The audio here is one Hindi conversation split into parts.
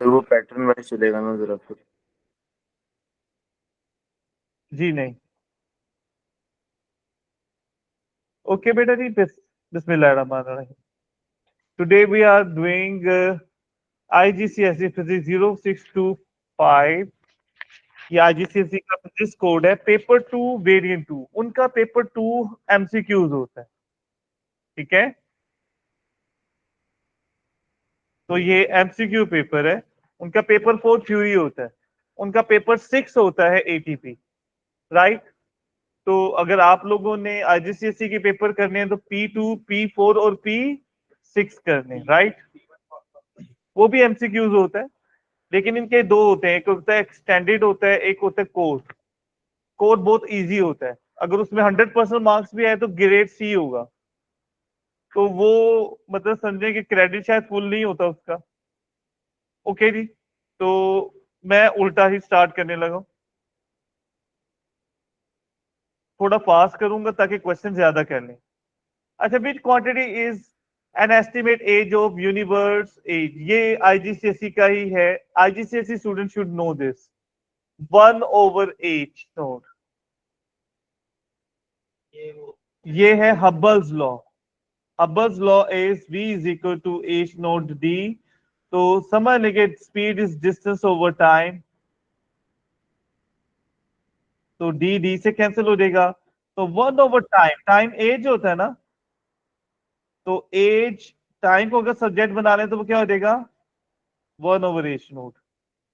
तो वो पैटर्न वाइज चलेगा ना जरा फिर। जी नहीं। ओके बेटा जी, बिस्मिल्लाहिर्रहमानिर्रहीम। Today we are doing IGCSE physics 0625। ये IGCSE का फिजिक्स कोड है, पेपर 2 वेरिएंट 2। उनका पेपर 2 MCQs होता है, ठीक है। तो ये MCQ पेपर है। उनका पेपर 4 थ्योरी होता है। उनका पेपर 6 होता है ATP, राइट। तो अगर आप लोगों ने IGCSE के पेपर करने हैं तो P2, P4 और P6 करने, राइट। वो भी MCQs होता है, लेकिन इनके दो होते हैं, एक होता है एक्सटेंडेड होता है, एक होता है कोर। कोर बहुत इजी होता है, अगर उसमें 100% मार्क्स भी आए तो ग्रेड C होगा। तो वो मतलब समझे कि क्रेडिट शायद फुल नहीं होता उसका। ओके जी, तो मैं उल्टा ही स्टार्ट करने लगा। थोड़ा फास्ट करूंगा ताकि क्वेश्चन ज्यादा कर लें। अच्छा, which quantity is an estimate age of universe age? ये IGCSE का ही है। IGCSE student should know this. 1/8 naught. ये है Hubble's law. Hubble's law is V is equal to H naught D। तो समझ लेंगे speed is distance over time. तो D से कैंसिल हो जाएगा। तो 1/टाइम, टाइम एज होता है ना। तो एज, टाइम को अगर सब्जेक्ट बना लें तो वो क्या हो जाएगा? 1/H note.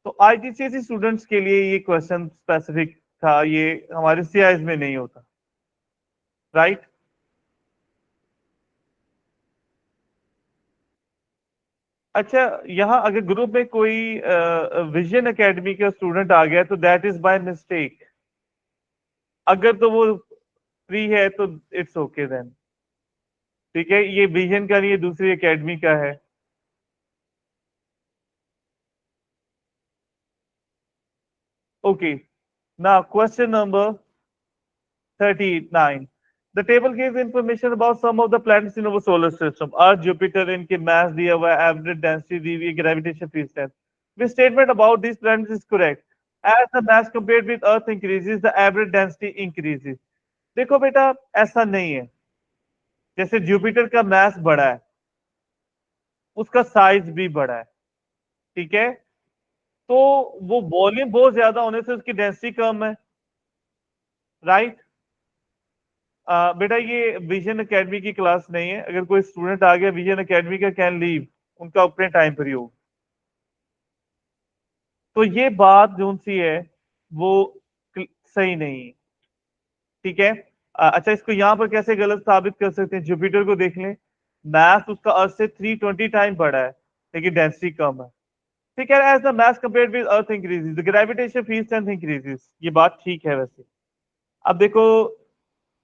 तो IGCSE स्टूडेंट्स के लिए ये क्वेश्चन स्पेसिफिक था, ये हमारे CIs में नहीं होता, राइट। अच्छा, यहाँ अगर ग्रुप में कोई विजन एकेडमी का स्टूडेंट आ गया तो दैट इज बाय मिस्टेक। अगर तो वो फ्री है तो इट्स ओके देन, ठीक है। ये विजन का नहीं, ये दूसरी एकेडमी का है। Okay, now question number 39. The table gives information about some of the planets in our solar system. Earth, Jupiter, इनके mass दिया हुआ है, average density दी हुई है, gravitation field strength. This statement about these planets is correct. As the mass compared with Earth increases, the average density increases. देखो बेटा, ऐसा नहीं है। जैसे जुपिटर का mass बड़ा है, उसका साइज भी बड़ा है, ठीक है। तो वो वॉल्यूम बहुत ज्यादा होने से उसकी डेंसिटी कम है, राइट। बेटा ये विजन एकेडमी की क्लास नहीं है। अगर कोई स्टूडेंट आ गया विजन एकेडमी का, कैन लीव, उनका अपने टाइम पर ही हो। तो ये बात जो सी है वो सही नहीं है, ठीक है। अच्छा, इसको यहाँ पर कैसे गलत साबित कर सकते हैं? जुपिटर को देख लें, मास उसका अर्थ से 320 टाइम बड़ा है, लेकिन डेंसिटी कम है, ठीक है। As the mass compared with earth increases the gravitation field strength increases. ये बात ठीक है वैसे। अब देखो,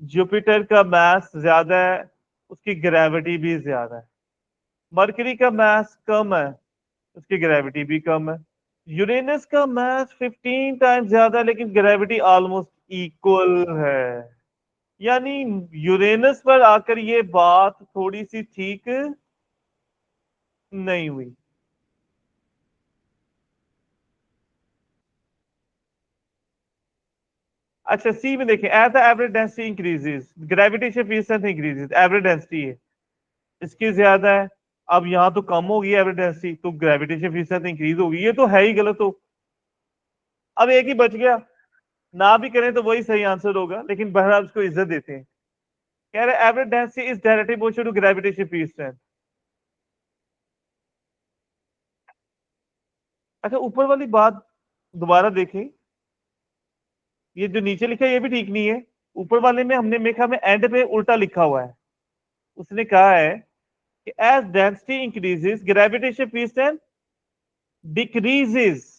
जुपिटर का मास ज्यादा है, उसकी ग्रेविटी भी ज्यादा है। मरकरी का मास कम है, उसकी ग्रेविटी भी कम है। यूरेनस का मास 15 टाइम्स ज्यादा है, लेकिन ग्रेविटी ऑलमोस्ट इक्वल है। यानी यूरेनस पर आकर ये बात थोड़ी सी ठीक नहीं हुई। अच्छा, सी में देखें, as the average density increases gravitation field strength increases. Average density है, इसकी ज्यादा है। अब यहाँ तो कम होगी एवरेज डेंसिटी, तो ग्रेविटेशन फील्ड स्ट्रेंथ इंक्रीज होगी। ये तो है ही गलत हो। अब एक ही बच गया, ना भी करें तो वही सही आंसर होगा, लेकिन बहरहाल उसको इज्जत देते हैं। कह रहे average density is directly proportional to gravitation field strength. अच्छा, ऊपर वाली बात दोबारा देखें। ये जो नीचे लिखा है ये भी ठीक नहीं है। ऊपर वाले में हमने मेखा में एंड पे उल्टा लिखा हुआ है। उसने कहा है कि as density increases gravitation field strength decreases.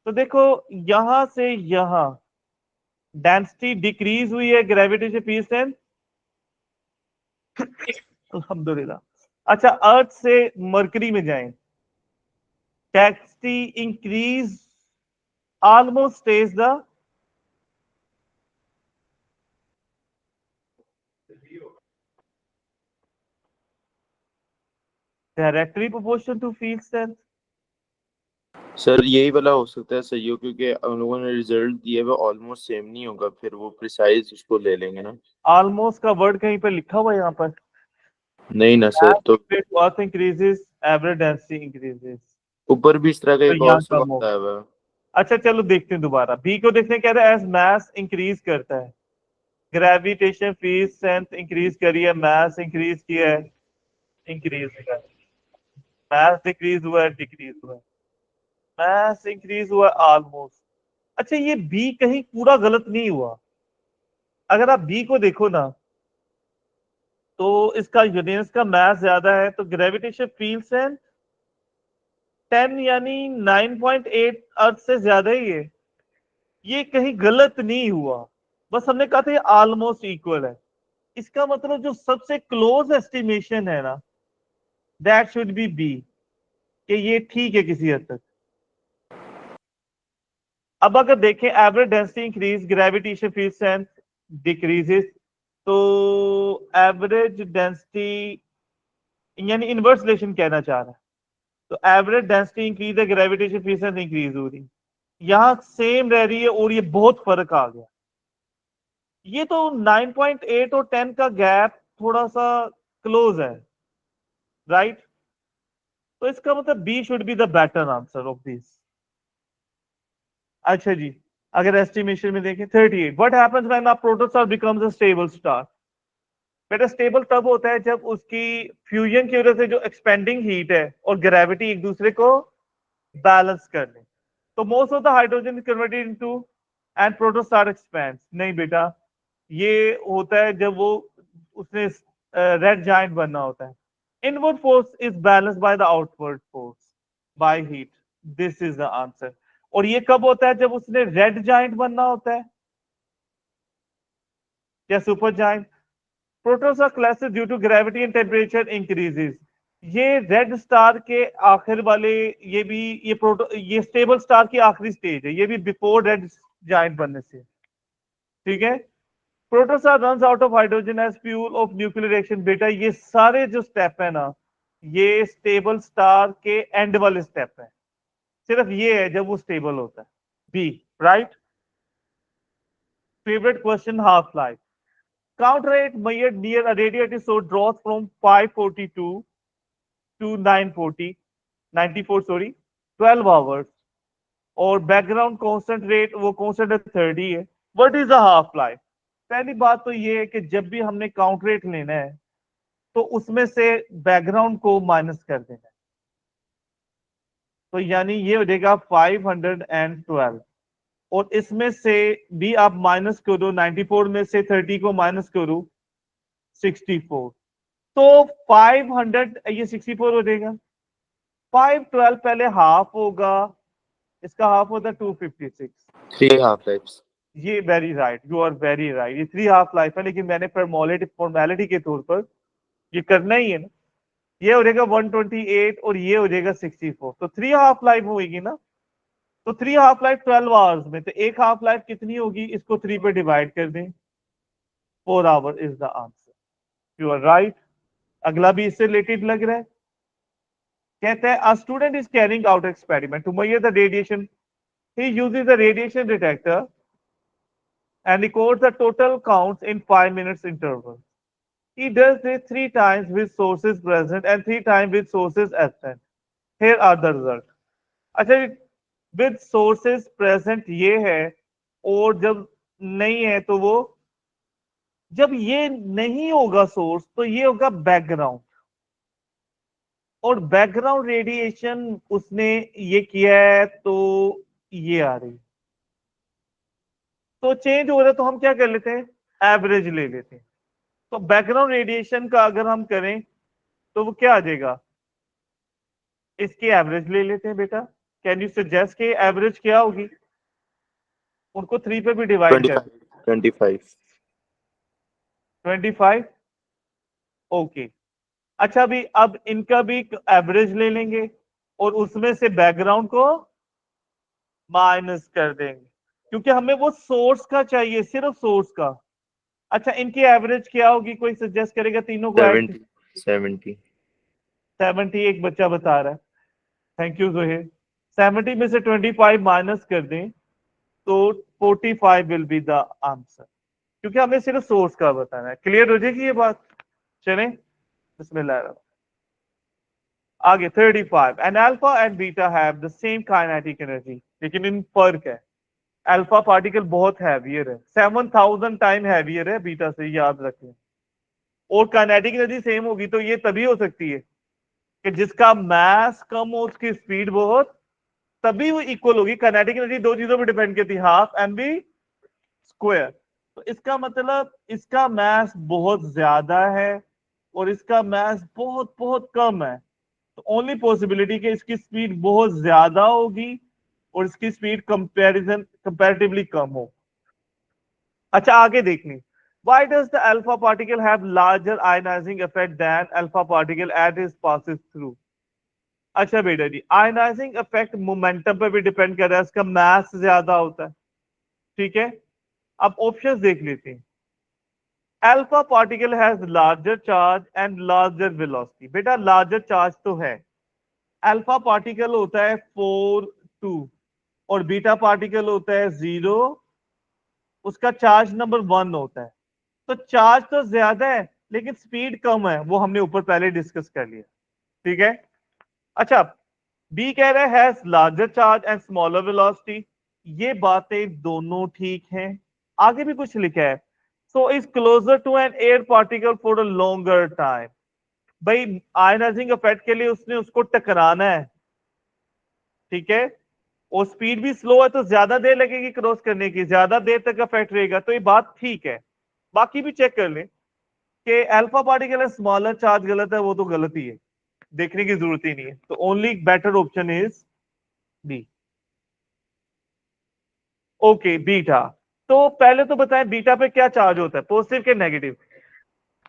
तो देखो, यहां से यहां डेंसिटी डिक्रीज हुई है, ग्रेविटेशन फील्ड स्ट्रेंथ अल्हम्दुलिल्लाह। अच्छा, अर्थ से मरकरी में जाएं, density increase almost stage the directly proportional to field strength. Sir यही वाला हो सकता है सही हो, क्योंकि उन लोगों ने रिजल्ट दिया हुआ ऑलमोस्ट सेम नहीं होगा, फिर वो प्रिसाइज उसको ले लेंगे ना। ऑलमोस्ट का वर्ड कहीं पर लिखा हुआ है यहाँ पर? नहीं ना सर, तो इंक्रीजेस, एवरेज डेंसिटी इंक्रीजेस, ऊपर भी इस तरह का तो एक और यहाँ सवाल कम हो। आया हुआ है। अच्छा चलो देखते हैं दोबारा, बी को देखते हैं। कह रहा है एज मास इंक्रीज करता है, ग्रेविटेशन फील्ड स्ट्रेंथ इंक्रीज करी है, मास इंक्रीज किया है, इंक्रीज किया है, मास डिक्रीज हुआ है, डिक्रीज हुआ है, मास इंक्रीज हुआ ऑलमोस्ट। अच्छा ये बी कहीं पूरा गलत नहीं हुआ। अगर आप बी को देखो ना, तो इसका यूनियंस का मास ज्यादा है, तो ग्रेविटेशन फील्ड स्ट्रेंथ 10 यानी 9.8 अर्थ से ज्यादा ही है। ये कहीं गलत नहीं हुआ, बस हमने कहा था ये ऑलमोस्ट इक्वल है। इसका मतलब जो सबसे क्लोज एस्टिमेशन है ना, दैट शुड बी बी, कि ये ठीक है किसी हद तक। अब अगर देखें average density increase, gravitation field strength decreases, तो एवरेज डेंसिटी यानी इनवर्स रिलेशन कहना चाह रहा है, तो एवरेज डेंसिटी इंक्रीज है, ग्रेविटेशन फील्ड स्ट्रेंथ इंक्रीज हो रही, यहां सेम रह रही है, और ये बहुत फर्क आ गया। ये तो 9.8 और 10 का गैप थोड़ा सा क्लोज है, राइट? तो इसका मतलब B should be the better answer of this. अच्छा जी, अगर एस्टिमेशन में देखें 38, what happens when a protostar becomes a stable star? बेटा स्टेबल तब होता है जब उसकी फ्यूजन की वजह से जो एक्सपेंडिंग हीट है और ग्रेविटी एक दूसरे को बैलेंस कर ले। तो most of the hydrogen is converted into and protostar expends. नहीं बेटा, ये होता है जब वो उसने रेड जायंट बनना होता है। Inward force is balanced by the outward force by heat, this is the answer. और ये कब होता है? जब उसने रेड जायंट बनना होता है या super giant. Proton classes due to gravity and temperature increases. ये रेड स्टार के आखिर वाले, ये भी ये स्टेबल स्टार की आखिरी स्टेज है, ये भी बिफोर रेड जायंट बनने से। ठीक है। Protostar runs out of hydrogen as fuel of nuclear reaction. बेटा ये सारे जो स्टेप है ना, ये स्टेबल स्टार के एंड वाले स्टेप है, सिर्फ ये है जब वो स्टेबल होता है। B, right. Favourite question, half life. Count rate measured near a radiative source draws from 542 to 940, 94 sorry, 12 hours, और बैकग्राउंड कांस्टेंट रेट वो कांस्टेंट है 30 है। What is the half life? पहली बात तो ये है कि जब भी हमने काउंट रेट लेना है, तो उसमें से बैकग्राउंड को माइनस कर देना है, तो यानी ये हो जाएगा 512, और इसमें से भी आप माइनस करो, 94 में से 30 को माइनस करो, 64, तो 500, ये 64 हो जाएगा। 512 पहले हाफ होगा, इसका हाफ होता है 256। 3.5 लाइफ। ये very right, you are very right, ये 3 हाफ लाइफ है, लेकिन मैंने फॉर्मेलिटी के तौर पर ये करना ही है ना। ये हो जाएगा 128 और ये हो जाएगा 64, तो 3 हाफ लाइफ होगी ना। तो 3 हाफ लाइफ 12 आवर्स में, तो एक हाफ लाइफ कितनी होगी? इसको 3 पे डिवाइड कर दें, 4 hour is the answer. You are right. अगला भी इससे रिलेटेड लग रहा है। कहते हैं a student is carrying out experiment to measure the radiation. He uses a radiation detector and records the total counts in 5 minutes interval. He does this 3 times with sources present and 3 times with sources absent. Here are the results. अच्छा, with sources present ये है, और जब नहीं है तो वो, जब ये नहीं होगा सोर्स तो ये होगा बैकग्राउंड, और बैकग्राउंड रेडिएशन उसने ये किया है, तो ये आ रही, तो चेंज हो रहा है, तो हम क्या कर लेते हैं? एवरेज ले लेते हैं। तो बैकग्राउंड रेडिएशन का अगर हम करें, तो वो क्या आ जाएगा? इसकी एवरेज ले लेते हैं बेटा। कैन यू सजेस्ट के एवरेज क्या होगी? उनको 3 पे भी डिवाइड कर 25। 25। ओके। अच्छा भी अब इनका भी एवरेज ले लेंगे, और उसमें से बैकग्राउंड को माइनस कर देंगे, क्योंकि हमें वो सोर्स का चाहिए, सिर्फ सोर्स का। अच्छा इनकी एवरेज क्या होगी? कोई सजेस्ट करेगा? तीनों को ऐड। 70। 70 एक बच्चा बता रहा है। Thank you Zoheb. 70 में से 25 माइनस कर दें तो 45 विल बी द आंसर, क्योंकि हमें सिर्फ सोर्स का बताना है। क्लियर हो जाएगी ये बात? चलें बिस्मिल्लाह। आगे 35, an alpha and beta have the same kinetic energy, लेकिन इन फर्क है। अल्फा पार्टिकल बहुत हैवियर है, 7000 टाइम हैवियर है बीटा से, याद रखें। और काइनेटिक एनर्जी सेम होगी तो ये तभी हो सकती है कि जिसका मास कम हो उसकी स्पीड बहुत, तभी वो इक्वल होगी। काइनेटिक एनर्जी दो चीजों पर डिपेंड करती है, हाफ एम बी स्क्वायर। तो इसका मतलब इसका मास बहुत ज्यादा है और इसका मास बहुत बहुत कम है, तो ओनली पॉसिबिलिटी कि इसकी स्पीड बहुत ज्यादा होगी और इसकी स्पीड कंपैरेटिवली कम हो। अच्छा आगे देखनी, why does the alpha particle have larger ionizing effect than alpha particle as it passes through? अच्छा बेटा जी, आयनाइजिंग इफेक्ट मोमेंटम पे भी डिपेंड कर रहा है, इसका मास ज्यादा होता है। ठीक है, अब ऑप्शंस देख लेते हैं। Alpha particle has larger charge and larger velocity. बेटा लार्जर चार्ज तो है, अल्फा पार्टिकल होता है 4 2 और बीटा पार्टिकल होता है 0, उसका चार्ज नंबर 1 होता है। तो चार्ज तो ज्यादा है लेकिन स्पीड कम है, वो हमने ऊपर पहले डिस्कस कर लिया। ठीक है, अच्छा बी कह रहा है has larger charge and smaller velocity, ये बातें दोनों ठीक हैं। आगे भी कुछ लिखा है, so is closer to an air particle for a longer time. भाई आयनाइजिंग इफेक्ट के लिए उसने उसको टकराना है, ठीक है, और स्पीड भी स्लो है तो ज्यादा देर लगेगी क्रॉस करने की, ज्यादा देर तक इफेक्ट रहेगा, तो ये बात ठीक है। बाकी भी चेक कर लें कि अल्फा पार्टिकल है स्मॉलर चार्ज गलत है, वो तो गलत ही है, देखने की जरूरत ही नहीं है। तो only better option is B. Okay बीटा, तो पहले तो बताएं बीटा पे क्या चार्ज होता है, पॉजिटिव के नेगेटिव?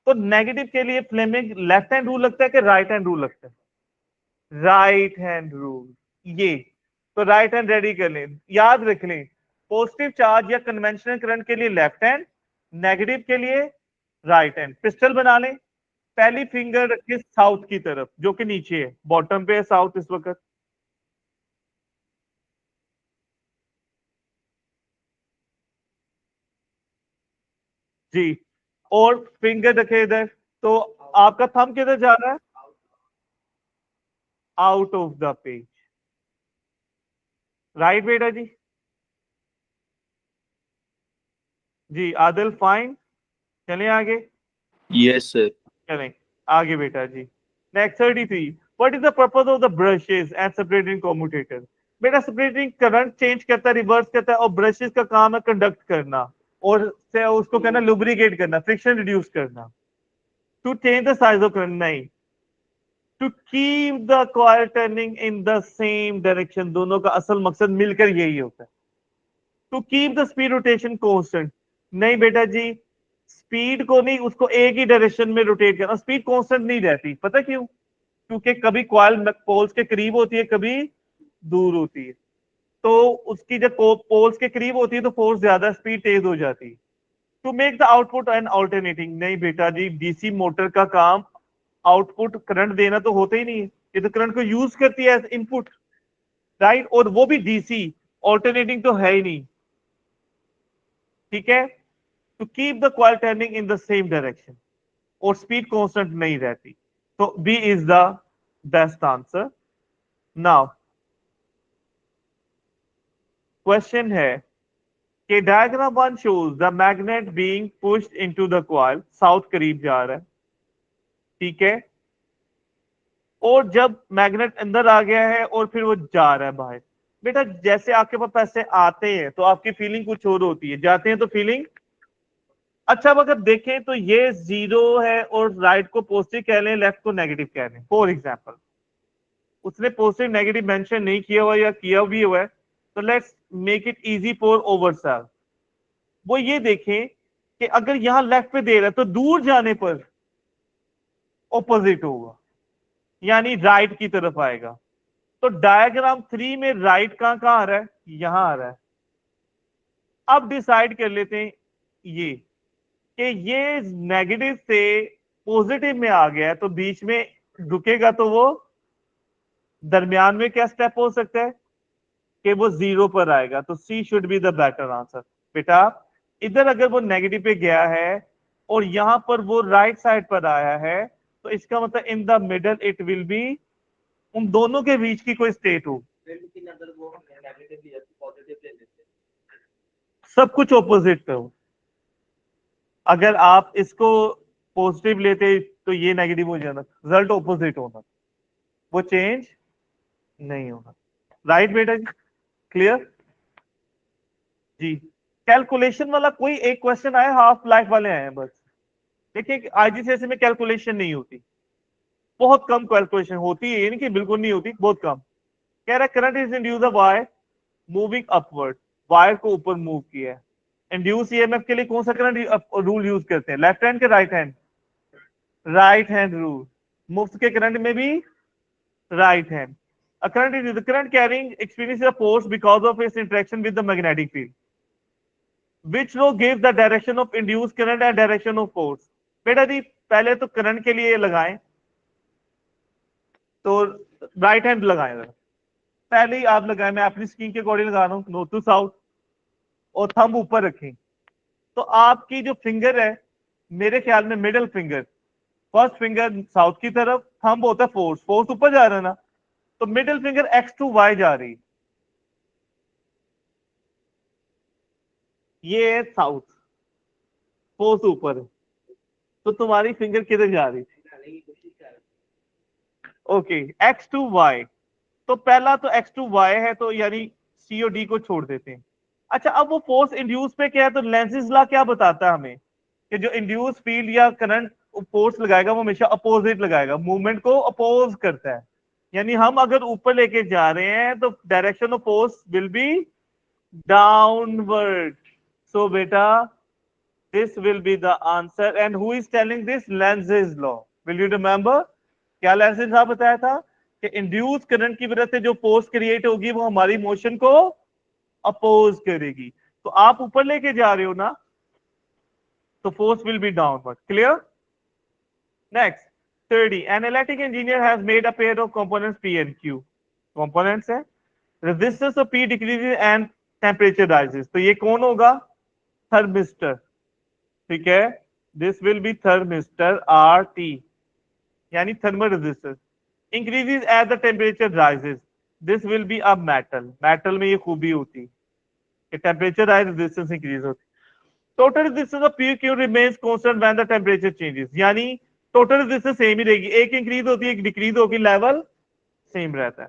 तो नेगेटिव के लिए फ्लेमिंग लेफ्ट हैंड रूल लगता है कि राइट हैंड रूल लगता है? Right hand rule. ये तो राइट हैंड रेडी कर लें, याद रख लें, पॉजिटिव चार्ज या कन्वेंशनल करंट के लिए लेफ्ट हैंड, नेगेटिव के लिए राइट हैंड। पिस्टल बना लें, पहली फिंगर रखिए साउथ की तरफ जो कि नीचे है, बॉटम पे है साउथ इस वक्त। जी, और फिंगर रखे इधर, तो आपका थंब किधर जा रहा है? Out of the page. Right बेटा जी? जी आदिल फाइन। चलें आगे, Yes, sir. चलें आगे बेटा जी। Next 33, what is the purpose of the brushes and separating commutator? बेटा सेपरेटिंग करंट चेंज करता है, रिवर्स करता है, और ब्रशेस का काम है कंडक्ट करना और से उसको कहना लुब्रिकेट करना, फ्रिक्शन रिड्यूस करना। To change the size of current नहीं, to keep the coil turning in the same direction. दोनों का असल मकसद मिलकर यही होता है। To keep the speed rotation constant नहीं बेटा जी, स्पीड को नहीं, उसको एक ही डायरेक्शन में रोटेट करना। स्पीड कांस्टेंट नहीं रहती, पता क्यों? क्योंकि कभी कॉइल पोल्स के करीब होती है, कभी दूर होती है। तो उसकी जब पोल्स के करीब होती है तो फोर्स ज्यादा, स्पीड तेज हो जाती है। To make the output and alternating नहीं बेटा जी, डीसी मोटर का काम आउटपुट करंट देना तो होता ही नहीं है, ये तो करंट को यूज करती है एज इनपुट, राइट, और वो भी डीसी, ऑल्टरनेटिंग तो है ही नहीं। ठीक है, to keep the coil turning in the same direction, और स्पीड कांस्टेंट नहीं रहती। तो B is the best answer. Now question है कि diagram 1 shows the magnet being pushed into the coil, south करीब जा रहा है, ठीक है, और जब मैग्नेट अंदर आ गया है और फिर वो जा रहा है बाहर। बेटा जैसे आपके पास पैसे आते हैं तो आपकी फीलिंग कुछ और होती है, जाते हैं तो फीलिंग। अच्छा अब अगर देखें तो ये 0 है और राइट को पॉजिटिव कह लें, लेफ्ट को नेगेटिव कह लें, फॉर एग्जाम्पल उसने पॉजिटिव नेगेटिव मेंशन नहीं किया हुआ या किया भी हुआ है, तो let's make it easy for oversell. वो ये देखें कि अगर यहां लेफ्ट पे दे रहा है तो दूर जाने पर ऑपोजिट होगा, यानी राइट की तरफ आएगा। तो डायग्राम 3 में राइट कहां आ रहा है? यहां आ रहा है। अब डिसाइड कर लेते हैं ये कि ये नेगेटिव से पॉजिटिव में आ गया है, तो बीच में रुकेगा तो वो दरमियान में क्या स्टेप हो सकता है? कि वो 0 पर आएगा, तो C should be the better answer. बेटा इधर अगर वो नेगेटिव पे गया है और यहां पर वो राइट साइड पर आया है, तो इसका मतलब in the middle it will be, उन दोनों के बीच की कोई स्टेट हो। सब कुछ ऑपोजिट पे हो। अगर आप इसको पॉजिटिव लेते तो ये नेगेटिव हो जाना, रिजल्ट ऑपोजिट होना, वो चेंज नहीं होना। राइट बेटा जी, क्लियर जी। कैलकुलेशन वाला कोई एक क्वेश्चन आया, हाफ लाइफ वाले आए हैं बस। देखिए आईजीसीएस में कैलकुलेशन नहीं होती, बहुत कम कैलकुलेशन होती है, ये नहीं कि बिल्कुल नहीं होती, बहुत कम। कह रहा है current is induce wire moving upward, wire को ऊपर मूव किया है। इंड्यूस ईएमएफ के लिए कौन सा करंट रूल यूज करते हैं, लेफ्ट हैंड के right hand? Right hand rule. मुफ्त के करंट में भी right hand. A current is the current carrying experiences a force because of its interaction with the magnetic field. Which law gives the direction of induced current and direction of force? बेटा जी पहले तो करंट के लिए लगाएं, तो राइट हैंड लगाएं जरा। पहले ही आप लगाएं, मैं अपनी स्क्रीन के अकॉर्डिंग लगा रहा हूँ, नॉर्थ टू साउथ, और थंब ऊपर रखें। तो आपकी जो फिंगर है, मेरे ख्याल में middle finger, first finger south की तरफ, थंब होता है फोर्स, फोर्स ऊपर जा रहा है ना, तो middle finger X to Y जा रही, ये है साउथ, फोर्स ऊपर है, तो तुम्हारी फिंगर किधर जा रही? Okay, X to Y. तो पहला तो एक्स टू वाई है, तो यानी सी और डी को छोड़ देते हैं। अच्छा, अब वो फोर्स इंड्यूस पे क्या है, तो लेंसेज लॉ क्या बताता है हमें कि जो इंड्यूस फील्ड या करंट फोर्स लगाएगा वो हमेशा अपोजिट लगाएगा, मूवमेंट को अपोज करता है। यानी हम अगर ऊपर लेके जा रहे हैं तो direction of force will be downward. So बेटा this will be the answer, and who is telling this? Lenz's law. Will you remember? क्या लेंसेज साहब बताया था कि इंड्यूस करंट की वजह से जो फोर्स क्रिएट होगी वो हमारी मोशन को अपोज करेगी। तो आप ऊपर लेके जा रहे हो ना, तो force will be downward. Clear? Next 30, an electric engineer has made a pair of components P and Q. components है, resistance of P decreases and temperature rises, तो ये कौन होगा? थर्मिस्टर। ठीक है, this will be thermistor R T, यानी thermal resistance increases as the temperature rises, this will be a metal. Metal में ये खूबी होती कि टेम्परेचर राइज, रेजिस्टेंस इंक्रीज होती। Total resistance of P Q remains constant when the temperature changes, यानी टोटल रेजिस्टेंस सेम ही रहेगी, एक इंक्रीज होती है एक डिक्रीज होगी, लेवल सेम रहता है।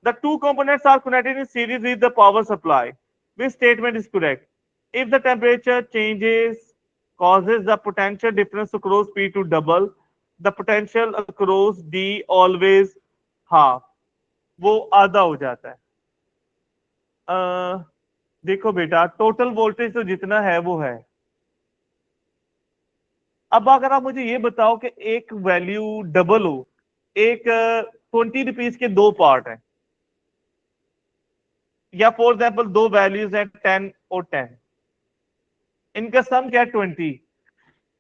The two components are connected in series with the power supply, which statement is correct? if the temperature changes causes the potential difference across P to double, the potential across D always half, वो आधा हो जाता है। देखो बेटा टोटल वोल्टेज तो जितना है वो है। अब अगर आप मुझे ये बताओ कि एक वैल्यू डबल हो, एक 20 रुपीज के दो पार्ट है, या फॉर एग्जाम्पल दो वैल्यूज है 10 और 10, इनका सम क्या है 20,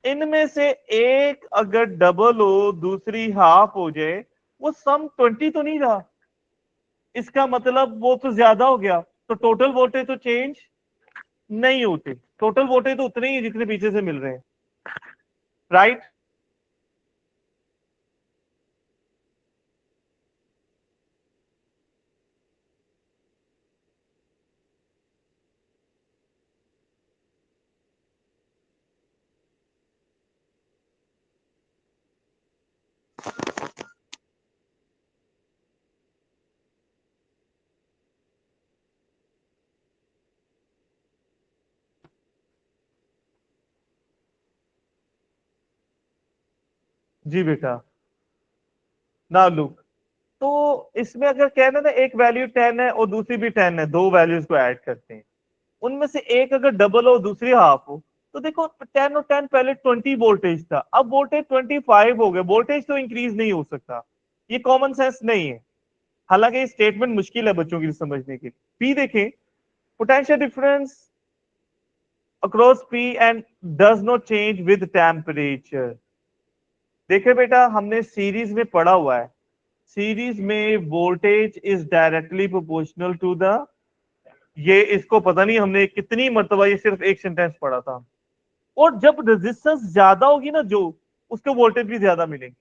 इनमें से एक अगर डबल हो दूसरी हाफ हो जाए, वो सम 20 तो नहीं रहा, इसका मतलब वो तो ज्यादा हो गया, तो टोटल वोल्टेज तो चेंज नहीं होते, टोटल वोल्टेज तो उतने ही जितने पीछे से मिल रहे हैं। राइट? जी बेटा, ना लुक, तो इसमें अगर कहना ना एक वैल्यू 10 है और दूसरी भी 10 है, दो वैल्यूज को ऐड करते हैं, उनमें से एक अगर डबल हो दूसरी हाफ हो, तो देखो 10 और 10 पहले 20 वोल्टेज था, अब वोल्टेज 25 हो गए, वोल्टेज तो इंक्रीज नहीं हो सकता, ये कॉमन सेंस नहीं है। हालांकि ये स्टेटमेंट मुश्किल है बच्चों के लिए समझने के लिए। पी देखें, potential difference across P and does not change with temperature. देखे बेटा हमने सीरीज में पढ़ा हुआ है, सीरीज में voltage is directly proportional to the ये इसको पता नहीं हमने कितनी मर्तबा ये सिर्फ एक सेंटेंस पढ़ा था। और जब रेजिस्टेंस ज्यादा होगी ना जो, उसके वोल्टेज भी ज्यादा मिलेंगे।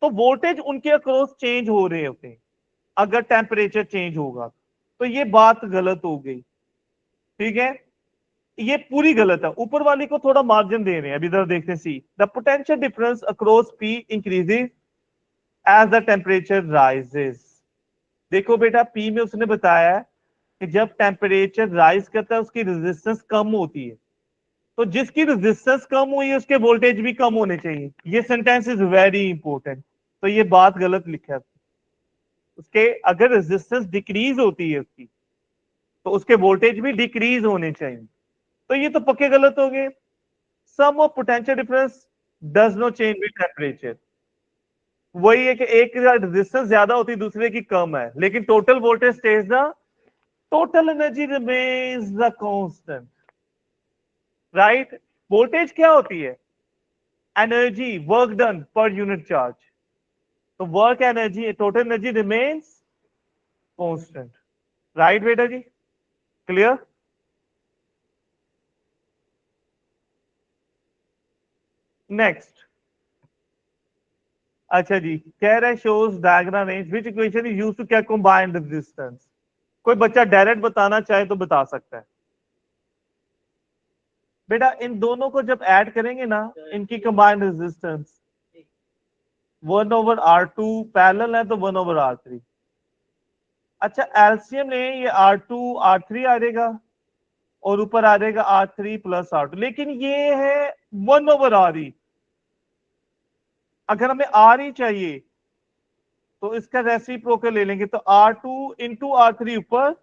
तो वोल्टेज उनके अक्रॉस चेंज हो रहे होते हैं अगर टेम्परेचर चेंज होगा। तो ये बात गलत हो गई, ठीक है। ये पूरी गलत है, ऊपर वाली को थोड़ा मार्जिन दे रहे हैं। अभी इधर देखते हैं, see the potential difference across P increases as the temperature rises. देखो बेटा, पी में उसने बताया है कि जब टेम्परेचर राइज करता है उसकी रेजिस्टेंस कम होती है। तो जिसकी रेजिस्टेंस कम हुई है उसके वोल्टेज भी कम होने चाहिए। ये सेंटेंस इज वेरी इंपॉर्टेंट। तो ये बात गलत लिखा है उसके। अगर रेजिस्टेंस डिक्रीज होती है उसकी, तो उसके वोल्टेज भी डिक्रीज होने चाहिए। तो ये तो पक्के गलत हो गए। Sum of potential difference does not change with temperature. वही है कि एक की रेजिस्टेंस ज्यादा होती है, दूसरे की कम है, लेकिन total voltage states the total energy remains the constant, right. Voltage क्या होती है? Energy, work done per unit charge. तो work energy, total energy remains constant, right बेटा जी, क्लियर। नेक्स्ट, अच्छा जी, कह रहे shows diagram range which equation is used to क्या कंबाइन रेजिस्टेंस। कोई बच्चा डायरेक्ट बताना चाहे तो बता सकता है। बेटा इन दोनों को जब ऐड करेंगे ना, इनकी कंबाइंड रेजिस्टेंस 1/R2 पैरेलल है तो 1/R3। अच्छा एलसीएम ने ये R2 R3 आ जाएगा और ऊपर आ जाएगा R3 + R2, लेकिन ये है 1/RE। अगर हमें R ही चाहिए तो इसका रेसिप्रोकल ले लेंगे, तो R2 × R3 ऊपर,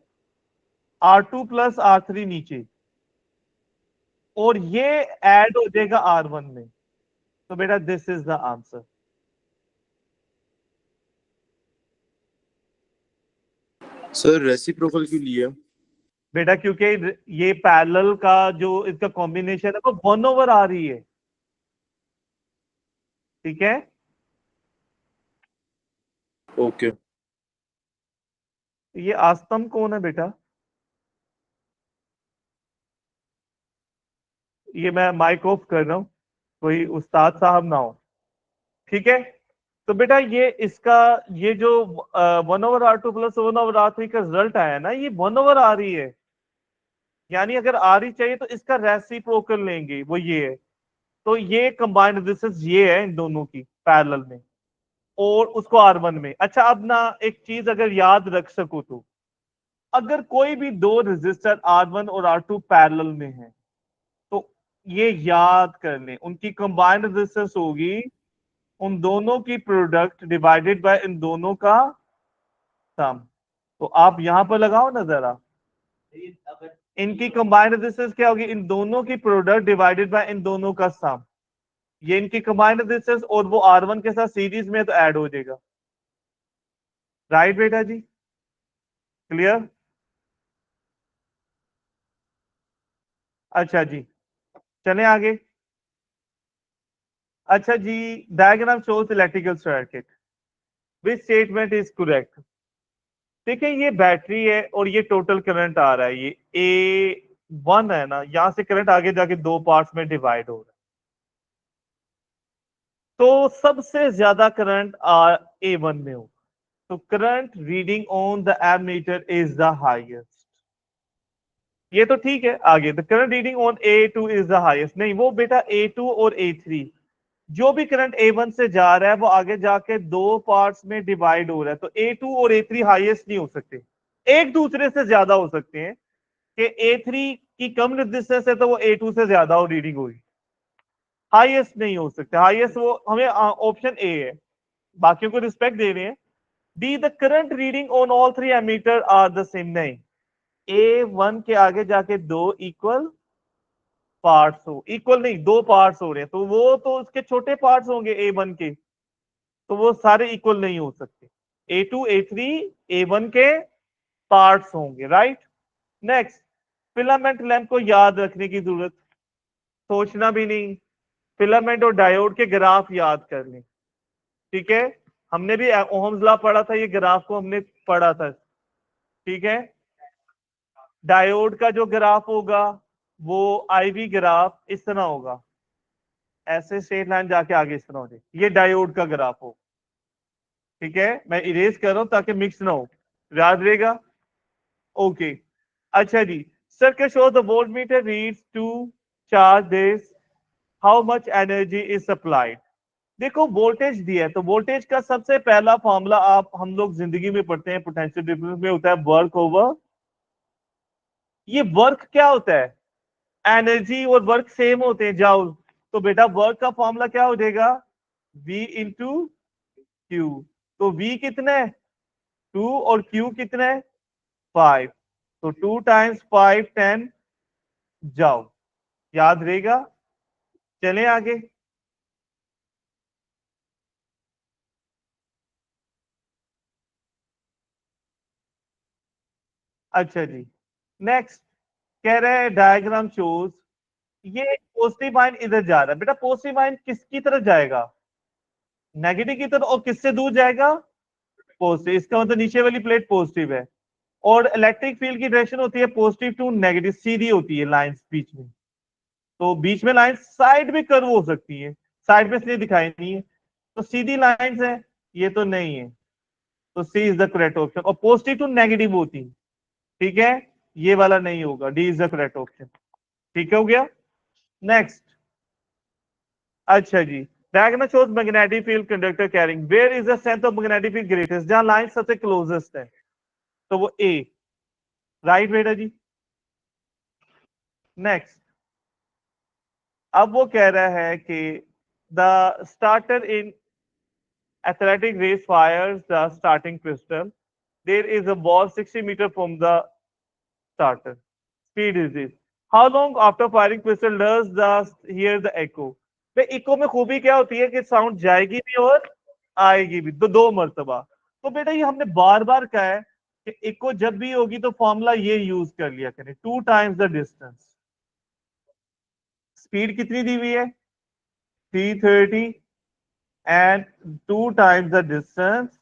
R2 + R3 नीचे, और ये ऐड हो जाएगा R1 में। तो बेटा this is the answer. Sir reciprocal क्यों लिया? बेटा क्योंकि ये पैरेलल का जो इसका कॉम्बिनेशन है वो 1/RE है, ठीक है। ओके। ये आस्तम कौन है बेटा? ये मैं माइक ऑफ कर रहा हूं, कोई उस्ताद साहब ना हो, ठीक है। तो बेटा ये इसका, ये जो 1/R2 + 1/R3 का रिजल्ट आया ना, ये 1/RE है। यानी अगर RE चाहिए तो इसका रेसिप्रोकल लेंगे, वो ये है। तो ये कंबाइंड रेजिस्टेंस ये है इन दोनों की पैरेलल में, और उसको R1 में। अच्छा अब ना एक चीज अगर याद रख सको तो, अगर कोई भी दो रेजिस्टर R1 और R2 पैरेलल में है, तो ये याद कर लें उनकी कंबाइंड रेजिस्टेंस होगी उन दोनों की प्रोडक्ट डिवाइडेड बाय इन दोनों का सम। तो आप यहां पर लगाओ ना जरा, इनकी कंबाइंड रेजिस्टेंस क्या होगी? इन दोनों की प्रोडक्ट डिवाइडेड बाय इन दोनों का सम। ये इनकी कंबाइंड रेजिस्टेंस, और वो R1 के साथ सीरीज में तो ऐड हो जाएगा, राइट बेटा जी, क्लियर। अच्छा जी, चले आगे। अच्छा जी, diagram shows electrical circuit, which statement is correct. देखिए ये बैटरी है और ये टोटल करंट आ रहा है, ये A1 है ना, यहां से करंट आगे जाके दो पार्ट्स में डिवाइड हो रहा है। तो सबसे ज्यादा करंट A1 में हो, तो current reading on the ammeter is the highest. ये तो ठीक है। आगे the current reading on A2 is the highest, नहीं वो बेटा A2 और A3, जो भी करंट A1 से जा रहा है वो आगे जाके दो पार्ट्स में डिवाइड हो रहा है। तो A2 और A3 हाईएस्ट नहीं हो सकते, एक दूसरे से ज्यादा हो सकते हैं। कि A3 की कम रेजिस्टेंस है तो वो A2 से ज्यादा हो रीडिंग होगी, हाईएस्ट नहीं हो सकते। हाईएस्ट वो हमें ऑप्शन ए है, बाकियों को रिस्पेक्ट दे रहे हैं। D the current reading on all three ammeter are the same, नहीं A1 के आगे जाके दो इक्वल पार्ट्स हो, इक्वल नहीं दो पार्ट्स हो रहे हैं, तो वो तो उसके छोटे पार्ट्स होंगे A1 के, तो वो सारे इक्वल नहीं हो सकते। A2 A3 A1 के पार्ट्स होंगे, राइट। नेक्स्ट, फिलामेंट लैंप को याद रखने की जरूरत, सोचना भी नहीं। फिलामेंट और डायोड के ग्राफ याद कर लें, ठीक है। हमने भी ओहम्स लॉ पढ़ा था, ये ग्राफ को हमने पढ़ा था, ठीक है। डायोड का जो ग्राफ होगा वो आईवी ग्राफ इस तरह होगा, ऐसे स्ट्रेट लाइन जाके आगे इस तरह हो जाए, ये डायोड का ग्राफ हो। ठीक है, मैं इरेज कर रहा हूं ताकि मिक्स ना हो, याद रहेगा। ओके, अच्छा जी। Circuit show the voltmeter reads to charge this, how much energy is supplied. देखो वोल्टेज दिया है, तो वोल्टेज का सबसे पहला फॉर्मूला आप हम लोग जिंदगी में पढ़ते हैं, पोटेंशियल डिफरेंस में होता है वर्क ओवर, ये वर्क क्या होता है, एनर्जी और वर्क सेम होते हैं, जाउल। तो बेटा वर्क का फॉर्मूला क्या हो जाएगा, V इंटू क्यू। तो V कितना है 2 और Q कितना है 5, तो 2 टाइम्स 5 10, जाओ, याद रहेगा। चलें आगे। अच्छा जी, नेक्स्ट कह रहे हैं डायग्राम शोज, ये पॉजिटिव आयन इधर जा रहा है, बेटा पॉजिटिव आयन किसकी तरफ जाएगा, नेगेटिव की तरफ, और किससे दूर जाएगा, पॉजिटिव, इसका मतलब नीचे वाली प्लेट पॉजिटिव है। और इलेक्ट्रिक फील्ड की डायरेक्शन होती है पॉजिटिव टू नेगेटिव, सीधी होती है लाइंस बीच में, तो बीच में लाइन साइड भी कर्व हो सकती है, साइड में इसलिए दिखाई नहीं है, तो सीधी लाइंस है, ये तो नहीं है, तो C is the correct option. और पॉजिटिव टू नेगेटिव होती है, ठीक है, ये वाला नहीं होगा, D is the correct option. ठीक हो गया, नेक्स्ट। अच्छा जी, diagram shows magnetic field conductor carrying, where is the strength of magnetic field greatest, जहां लाइन सबसे क्लोजेस्ट है, तो वो ए, राइट बेटा जी। नेक्स्ट, अब वो कह रहा है कि the starter in athletic race fires the starting pistol, there is a ball 60 meter from the starter, speed is this, how long after firing pistol does the hear the echo। भाई इको में खूबी क्या होती है कि साउंड जाएगी भी और आएगी भी, दो मर्तबा। तो बेटा ये हमने बार बार कहा है कि इको जब भी होगी तो फॉर्मूला ये यूज कर लिया करें, 2 टाइम्स द डिस्टेंस। स्पीड कितनी दी हुई है 330 एंड 2 टाइम्स द डिस्टेंस,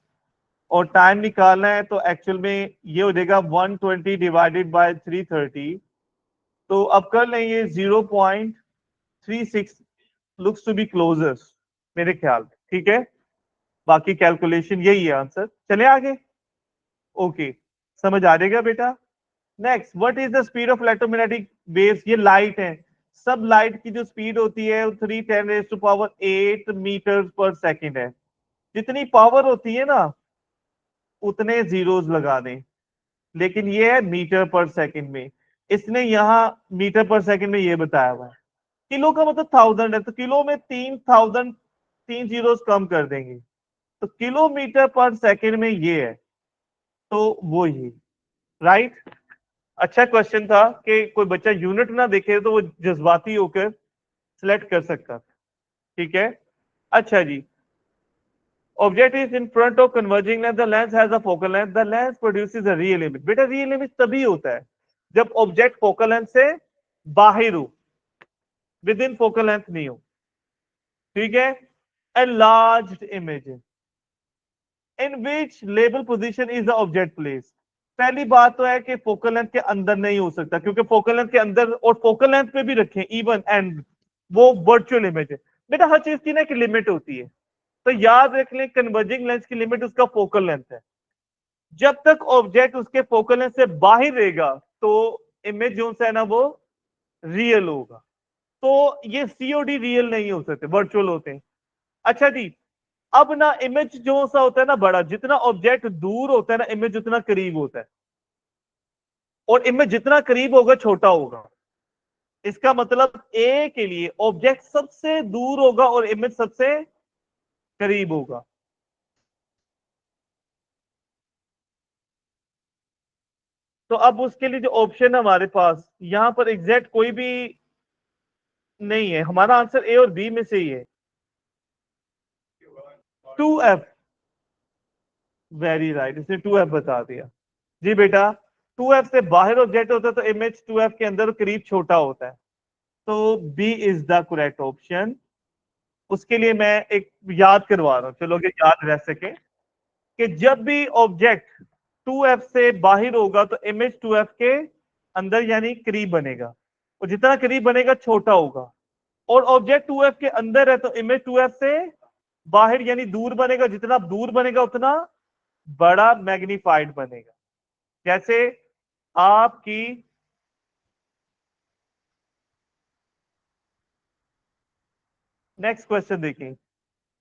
और टाइम निकालना है तो एक्चुअल में ये हो जाएगा 120 डिवाइडेड बाय 330, तो अब कर लें ये 0.36 लुक्स टू बी क्लोजेस्ट मेरे ख्याल में, ठीक है, बाकी कैलकुलेशन यही है आंसर। चले आगे, ओके, समझ आ जाएगा बेटा। Next, what is the speed of electromagnetic waves, ये लाइट है, सब लाइट की जो स्पीड होती है 310⁸ मीटर पर सेकेंड है, जितनी पावर होती है ना उतने जीरोस लगा दें, लेकिन ये है मीटर पर सेकंड में, इसने यहां मीटर पर सेकंड में ये बताया हुआ है, किलो का मतलब 1000 है, तो किलो में 3000 3 जीरोस कम कर देंगे, तो किलोमीटर पर सेकंड में ये है, तो वो ही, राइट। अच्छा क्वेश्चन था कि कोई बच्चा यूनिट ना देखे तो वो जज्बाती होकर सिलेक्ट कर सकता था, ठीक है। अच्छा जी, object is in front of converging lens, the lens has a focal length, the lens produces a real image. बेटा रियल इमेज तभी होता है जब ऑब्जेक्ट फोकल लेंथ से बाहर हो, विद इन फोकल लेंथ नहीं हो, ठीक है। Enlarged image in which label position is the object place, पहली बात तो है कि फोकल लेंथ के अंदर नहीं हो सकता, क्योंकि फोकल लेंथ के अंदर और फोकल लेंथ पे भी रखें इवन एंड, वो वर्चुअल इमेज है। बेटा हर चीज की ना एक लिमिट होती है, तो याद रख लें कन्वर्जिंग लेंस की लिमिट उसका फोकल लेंथ है, जब तक ऑब्जेक्ट उसके फोकल लेंथ से बाहर रहेगा तो इमेज जो है ना वो रियल होगा, तो ये सीओडी रियल नहीं हो सकते, वर्चुअल होते हैं। अच्छा जी, अब ना इमेज जो सा होता है ना बड़ा, जितना ऑब्जेक्ट दूर होता है ना इमेज उतना करीब होता है, और इमेज जितना करीब होगा छोटा होगा, इसका मतलब ए के लिए ऑब्जेक्ट सबसे दूर होगा और इमेज सबसे करीब होगा। तो अब उसके लिए जो ऑप्शन है हमारे पास यहां पर एग्जैक्ट कोई भी नहीं है, हमारा आंसर ए और बी में से ही है, 2F, वेरी राइट, इसने 2F बता दिया जी बेटा। 2F से बाहर ऑब्जेक्ट होता है तो इमेज 2F के अंदर करीब छोटा होता है, तो B is the correct option. उसके लिए मैं एक याद करवा रहा हूं, चलो कि याद रह सके, कि जब भी ऑब्जेक्ट 2F से बाहर होगा तो इमेज 2F के अंदर यानी करीब बनेगा, और जितना करीब बनेगा छोटा होगा, और ऑब्जेक्ट 2f के अंदर है तो इमेज 2f से बाहर यानी दूर बनेगा, जितना दूर बनेगा उतना बड़ा मैग्नीफाइड बनेगा। जैसे आपकी नेक्स्ट क्वेश्चन देखिए,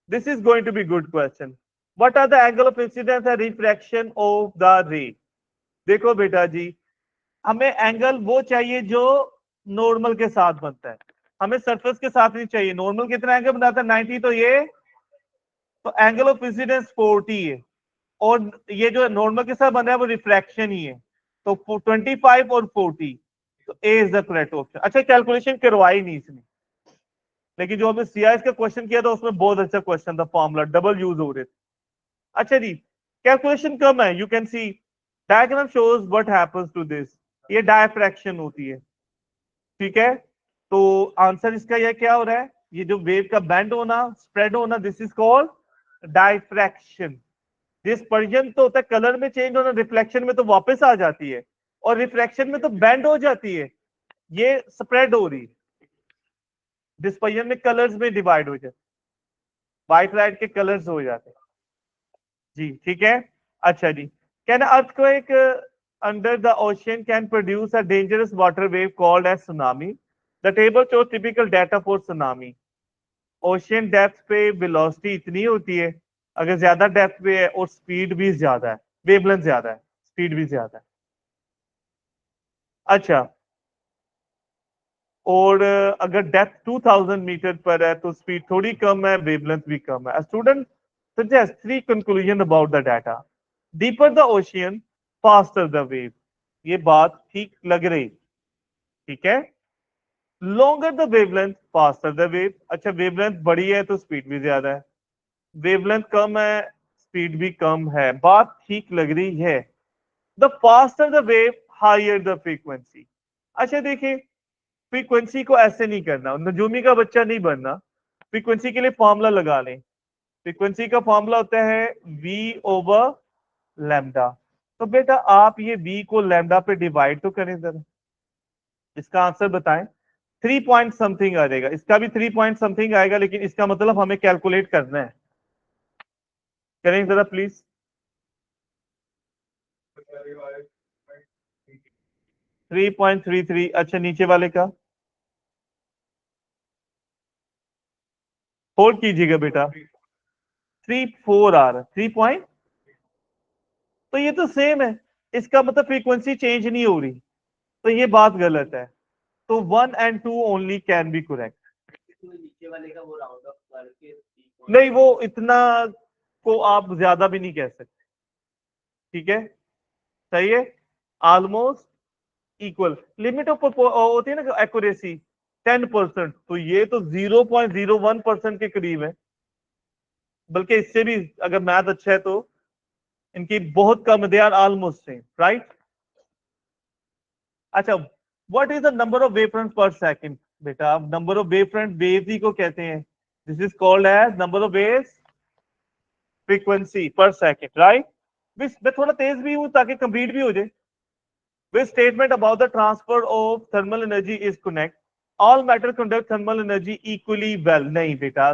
this is going to be good question. What are the angle of incidence and refraction of the ray. देखो बेटा जी, हमें एंगल वो चाहिए जो नॉर्मल के साथ बनता है, हमें सरफेस के साथ नहीं चाहिए। नॉर्मल कितना एंगल बनाता है 90, तो ये तो एंगल ऑफ इंसिडेंस 40 है, और ये जो नॉर्मल के साथ बन रहा है वो रिफ्रैक्शन ही है, तो 25 और 40, तो ए इज द करेक्ट ऑप्शन। अच्छा कैलकुलेशन करवाई नहीं इसने, लेकिन जो हमने सीआईएस का क्वेश्चन किया था उसमें बहुत अच्छा क्वेश्चन था, फॉर्मूला डबल यूज हो रहे थे। अच्छा जी, कैलकुलेशन कम है, you can see diagram shows what happens to this, ये डायफ्रैक्शन होती है, ठीक है। तो आंसर इसका यह क्या हो रहा है, ये जो वेव का बेंड होना, स्प्रेड होना, this is called diffraction. Dispersion तो होता है कलर में चेंज होना, रिफ्लेक्शन में तो वापस आ जाती है, और रिफ्रैक्शन में तो बेंड हो जाती है, ये स्प्रेड हो रही है। डिस्पर्जन में कलर्स में डिवाइड हो जाते, व्हाइट लाइट के कलर्स हो जाते हैं जी, ठीक है। अच्छा जी, can earthquake under the ocean can produce a dangerous water wave called as tsunami. The table shows typical data for tsunami. Ocean depth पे वेलोसिटी इतनी होती है, अगर ज्यादा डेप्थ पे है, और स्पीड भी ज्यादा है, वेवलेंथ ज्यादा है, स्पीड भी ज्यादा है। अच्छा, और अगर डेप्थ 2000 मीटर पर है तो स्पीड थोड़ी कम है, वेवलेंथ भी कम है। Student suggest three conclusion about the data. Deeper the ocean faster the wave, ये बात ठीक लग रही, ठीक है। Longer the wavelength faster the wave, अच्छा वेवलेंथ बड़ी है तो स्पीड भी ज्यादा है, वेवलेंथ कम है स्पीड भी कम है, बात ठीक लग रही है। The faster the wave higher the frequency. अच्छा देखिए, फ्रीक्वेंसी को ऐसे नहीं करना, नजूमी का बच्चा नहीं बनना। फ्रीक्वेंसी के लिए फॉर्मूला लगा लें, फ्रीक्वेंसी का फॉर्मूला होता है v ओवर लैम्डा। तो बेटा आप ये v को लैम्डा पे डिवाइड तो करें जरा, इसका आंसर बताएं। 3 पॉइंट समथिंग आ जाएगा, इसका भी 3 पॉइंट समथिंग आएगा, लेकिन इसका मतलब हमें कैलकुलेट करना है, करें जरा प्लीज। 3.33, अच्छा नीचे वाले का होल्ड कीजिएगा बेटा। 3.4 आ रहा है, 3 तो ये तो सेम है, इसका मतलब फ्रीक्वेंसी चेंज नहीं हो रही, तो ये बात गलत है। तो 1 and 2 only can be correct. नीचे वाले का वो राउंड ऑफ करके नहीं, वो इतना को आप ज्यादा भी नहीं कह सकते, ठीक है, सही है, ऑलमोस्ट इक्वल। लिमिट ऑफ होती है ना एक्यूरेसी 10%, तो ये तो 0.01% के करीब है, बल्कि इससे भी अगर मैथ अच्छा है तो इनकी बहुत कम, they are almost same, right. अच्छा, what is the number of wave front per second. बेटा number of wave front wave ही को कहते हैं, this is called as number of waves frequency per second, right. मैं थोड़ा तेज भी हूं ताकि कंप्लीट भी हो जाए। विच statement about the transfer of thermal energy is connect. All matter conduct thermal energy equally well. नहीं बेटा,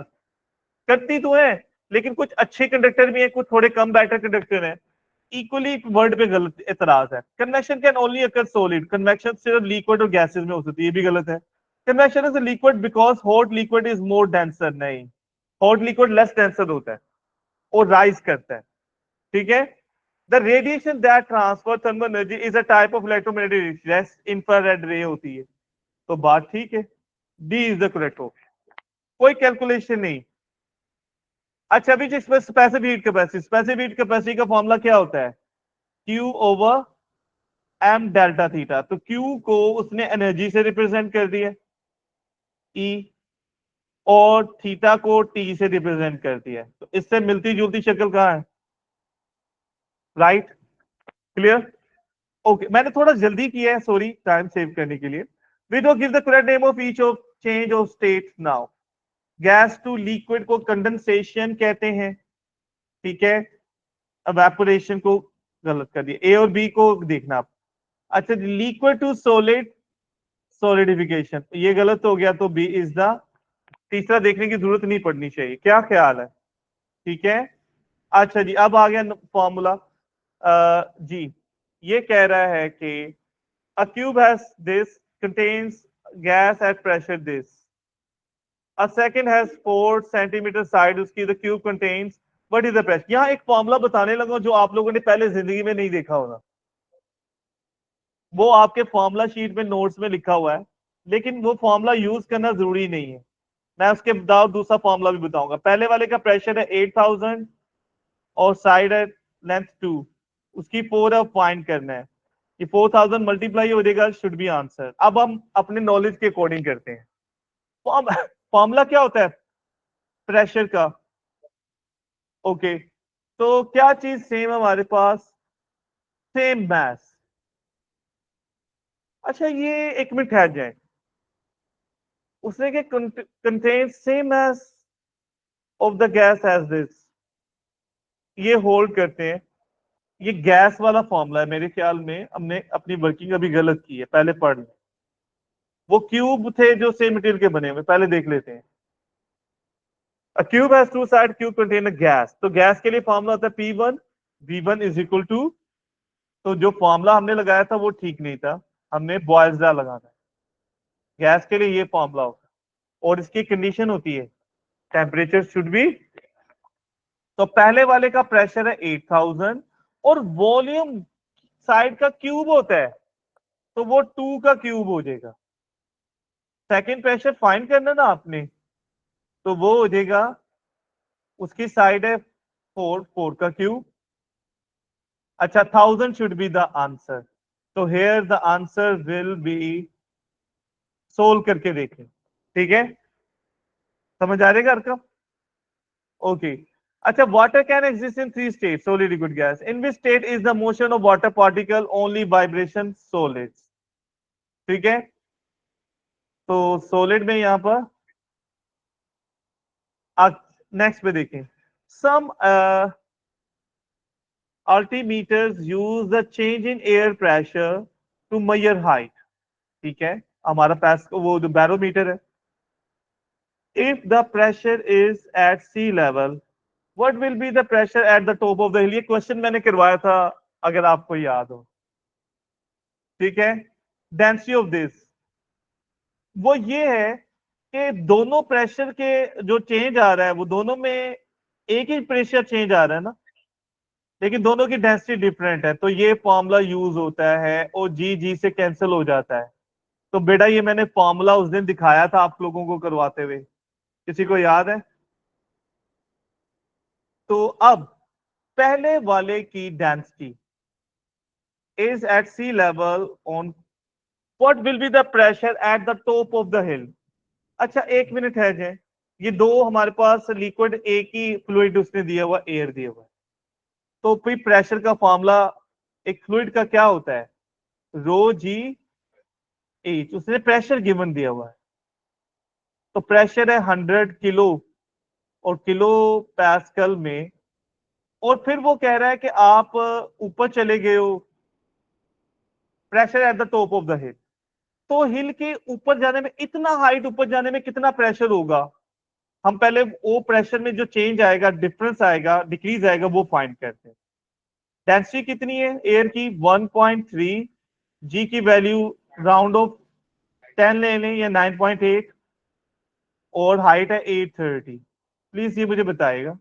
करती तो है, लेकिन कुछ अच्छे कंडक्टर भी हैं, कुछ थोड़े कम बेटर कंडक्टर हैं। इक्वली वर्ड पे गलत एतराज है। Convection can only occur solid, convection सिर्फ लिक्विड और गैसेस में हो सकती है, ये भी गलत है। Convection is liquid because hot liquid is more denser. नहीं, हॉट लिक्विड लेस डेंसर होता है और राइज करता है, ठीक है। The radiation that transfer thermal energy is a type of electromagnetic rays, infrared ray होती है, तो बात ठीक है, D is the correct option, कोई कैलकुलेशन नहीं। अच्छा अभी जो specific heat capacity, specific heat capacity का फॉर्मूला क्या होता है, Q over m delta theta. तो Q को उसने एनर्जी से रिप्रेजेंट कर दिया E, और थीटा को T से रिप्रेजेंट कर दिया, तो इससे मिलती जुलती शक्ल कहाँ है, राइट, क्लियर। ओके, मैंने थोड़ा जल्दी किया है, सॉरी, टाइम सेव करने के लिए। We don't give the correct name of each of change of state now. Gas to liquid को कंडेंसेशन कहते हैं, ठीक है। एवेपोरेशन को गलत कर दिया, ए और बी को देखना आप। अच्छा, लिक्विड टू सॉलिड सॉलिडिफिकेशन, ये गलत हो गया, तो बी इज द, तीसरा देखने की जरूरत नहीं पड़नी चाहिए। क्या ख्याल है? ठीक है। अच्छा जी, अब आ गया फॉर्मूला। जी, ये कह रहा है कि a cube has this contains gas at pressure this, a second has 4 centimetre side, उसकी the cube contains what is the pressure. यहाँ एक फॉर्मूला बताने लगा जो आप लोगों ने पहले जिंदगी में नहीं देखा होगा, वो आपके फॉर्मूला शीट में नोट्स में लिखा हुआ है, लेकिन वो फॉर्मूला यूज करना जरूरी नहीं है। मैं उसके बाद दूसरा फॉर्मूला भी बताऊंगा। पहले वाले का प्रेशर है 8000 और साइड है लेंथ 2, उसकी 4 है, फाइंड करना है। ये 4000 मल्टीप्लाई हो जाएगा, शुड बी आंसर। अब हम अपने नॉलेज के अकॉर्डिंग करते हैं। फॉर्मूला क्या होता है प्रेशर का? ओके, तो क्या चीज सेम हमारे पास? Same mess. अच्छा, ये एक मिनट ठहर जाए, उसने के contain same mass of the gas as this, ये होल्ड करते हैं। ये गैस वाला फॉर्मूला है, मेरे ख्याल में हमने अपनी वर्किंग अभी गलत की है, पहले पढ़ लें। वो क्यूब थे जो सेम मटेरियल के बने हुए, पहले देख लेते हैं। A cube has two sides, cube contain a gas, तो गैस के लिए फॉर्मूला होता है P1 V1 is equal to, तो जो फॉर्मूला हमने लगाया था वो ठीक नहीं था, हमने बॉयल्स लॉ लगाना है। गैस के लिए ये फॉर्मूला होगा, और इसकी कंडीशन होती है टेम्परेचर शुड बी, तो पहले वाले का प्रेशर है 8000 और वॉल्यूम साइड का क्यूब होता है, तो वो 2 का क्यूब हो जाएगा। सेकंड प्रेशर फाइंड करना ना आपने, तो वो हो जाएगा, उसकी साइड है 4 का क्यूब। अच्छा, 1000 शुड बी द आंसर, तो here the answer will be, solve करके देखें। ठीक है, समझ आ जाएगा आपका? ओके। अच्छा, water can exist in 3 state, solid liquid gas, in which state is the motion of water particle only vibration solids. ठीक है, तो सॉलिड में यहां पर नेक्स्ट पे देखें। सम altimeters use the change in air pressure to measure height। ठीक है, हमारा पैस वो जो बैरोमीटर है। If the pressure is at sea level, what will be the pressure at the top of the hill? ये क्वेश्चन मैंने करवाया था, अगर आपको याद हो। ठीक है, डेंसिटी ऑफ दिस, वो ये है कि दोनों प्रेशर के जो चेंज आ रहा है वो दोनों में एक ही प्रेशर चेंज आ रहा है ना, लेकिन दोनों की डेंसिटी डिफरेंट है, तो ये फॉर्मूला यूज होता है और जी जी से कैंसिल हो जाता है। तो बेटा ये मैंने फॉर्मूला उस दिन दिखाया था आप लोगों को करवाते हुए, किसी को याद है? तो अब पहले वाले की density is at sea level on, what will be the pressure at the top of the hill. अच्छा, एक मिनट है जाए, ये दो हमारे पास लिक्विड, एक ही फ्लूइड उसने दिया हुआ, एयर दिया हुआ है, तो फिर प्रेशर का फॉर्मूला एक फ्लूइड का क्या होता है? रो जी एच, उसने प्रेशर गिवन दिया हुआ है, तो प्रेशर है 100 किलो और किलो पैस्कल में, और फिर वो कह रहा है कि आप ऊपर चले गए हो, pressure at the top of the हिल, तो हिल के ऊपर जाने में, इतना हाइट ऊपर जाने में कितना प्रेशर होगा, हम पहले वो प्रेशर में जो चेंज आएगा, डिफरेंस आएगा, डिक्रीज आएगा, वो फाइंड करते हैं। डेंसिटी कितनी है एयर की? 1.3, जी की वैल्यू राउंड ऑफ 10 ले लें या 9.8, और हाइट है 830। प्लीज ये मुझे बताएगा।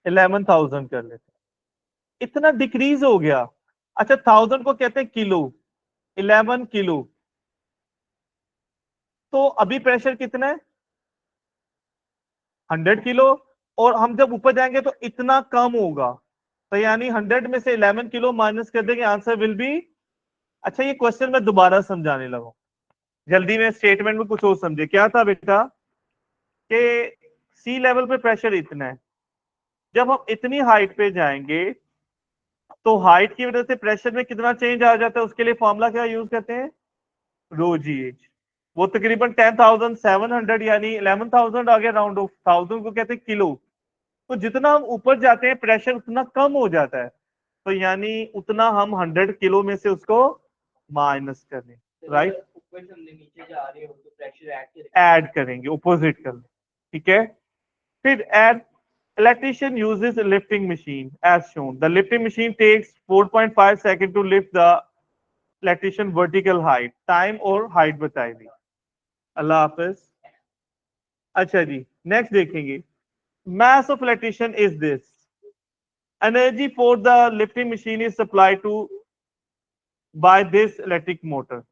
इलेवन थाउजेंड कर लेते, इतना डिक्रीज हो गया। अच्छा, 1000 को कहते हैं किलो, 11 किलो, तो अभी प्रेशर कितना है? 100 किलो, और हम जब ऊपर जाएंगे तो इतना कम होगा, तो यानी 100 में से 11 किलो माइनस कर देंगे, आंसर विल बी। अच्छा, ये क्वेश्चन मैं दोबारा समझाने लगा, जल्दी में स्टेटमेंट में कुछ और समझे। क्या था बेटा कि सी लेवल पे प्रेशर इतना है, जब हम इतनी हाइट पे जाएंगे तो हाइट की वजह से प्रेशर में कितना चेंज आ जाता है, उसके लिए फॉर्मूला क्या यूज करते हैं, रो जी एच। वो तकरीबन 10,700 यानी 11,000 आ गया, राउंड ऑफ 1000 को कहते हैं किलो। तो जितना हम ऊपर जाते हैं प्रेशर उतना कम हो जाता है, तो यानी उतना हम 100 किलो में से उसको माइनस करें, राइट। ऊपर से हमने नीचे जा रहे हो तो प्रेशर ऐड करेंगे, अपोजिट कर, ठीक है। फिर add electrician uses a lifting machine as shown. The lifting machine takes 4.5 seconds to lift the electrician vertical height. Time और height बताएगी। अल्लाह हाफिज। अच्छा जी, नेक्स्ट देखेंगे। Mass of electrician is this. Energy for the lifting machine is supplied to by this electric motor.